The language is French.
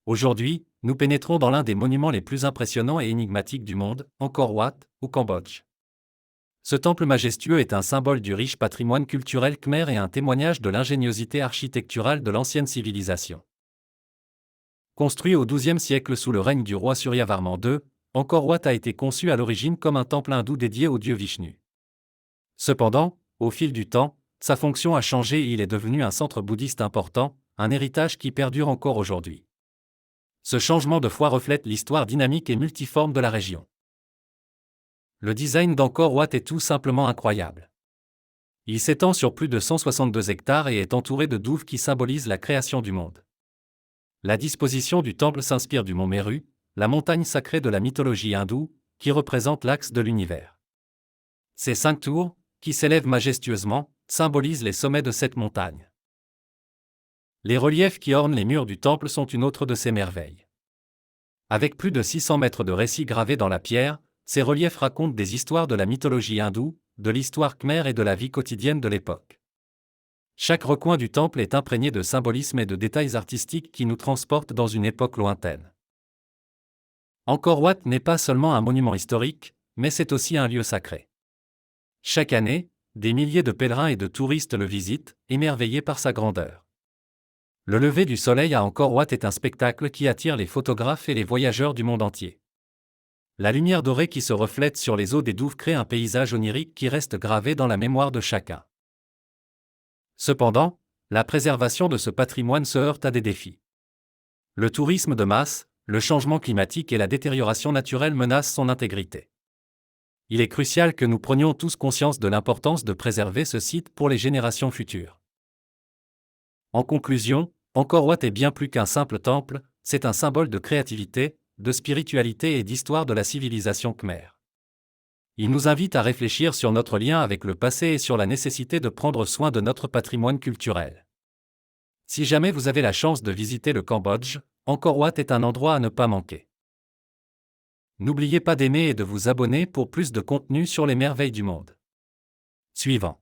Aujourd'hui, nous pénétrons dans l'un des monuments les plus impressionnants et énigmatiques du monde, Angkor Wat, au Cambodge. Ce temple majestueux est un symbole du riche patrimoine culturel khmer et un témoignage de l'ingéniosité architecturale de l'ancienne civilisation. Construit au XIIe siècle sous le règne du roi Suryavarman II, Angkor Wat a été conçu à l'origine comme un temple hindou dédié au dieu Vishnu. Cependant, au fil du temps, sa fonction a changé et il est devenu un centre bouddhiste important, un héritage qui perdure encore aujourd'hui. Ce changement de foi reflète l'histoire dynamique et multiforme de la région. Le design d'Angkor Wat est tout simplement incroyable. Il s'étend sur plus de 162 hectares et est entouré de douves qui symbolisent la création du monde. La disposition du temple s'inspire du mont Meru, la montagne sacrée de la mythologie hindoue, qui représente l'axe de l'univers. Ces 5 tours, qui s'élèvent majestueusement, symbolisent les sommets de cette montagne. Les reliefs qui ornent les murs du temple sont une autre de ces merveilles. Avec plus de 600 mètres de récits gravés dans la pierre, ces reliefs racontent des histoires de la mythologie hindoue, de l'histoire khmer et de la vie quotidienne de l'époque. Chaque recoin du temple est imprégné de symbolisme et de détails artistiques qui nous transportent dans une époque lointaine. Angkor Wat n'est pas seulement un monument historique, mais c'est aussi un lieu sacré. Chaque année, des milliers de pèlerins et de touristes le visitent, émerveillés par sa grandeur. Le lever du soleil à Angkor Wat est un spectacle qui attire les photographes et les voyageurs du monde entier. La lumière dorée qui se reflète sur les eaux des douves crée un paysage onirique qui reste gravé dans la mémoire de chacun. Cependant, la préservation de ce patrimoine se heurte à des défis. Le tourisme de masse, le changement climatique et la détérioration naturelle menacent son intégrité. Il est crucial que nous prenions tous conscience de l'importance de préserver ce site pour les générations futures. En conclusion, Angkor Wat est bien plus qu'un simple temple, c'est un symbole de créativité, de spiritualité et d'histoire de la civilisation khmer. Il nous invite à réfléchir sur notre lien avec le passé et sur la nécessité de prendre soin de notre patrimoine culturel. Si jamais vous avez la chance de visiter le Cambodge, Angkor Wat est un endroit à ne pas manquer. N'oubliez pas d'aimer et de vous abonner pour plus de contenu sur les merveilles du monde. Suivant.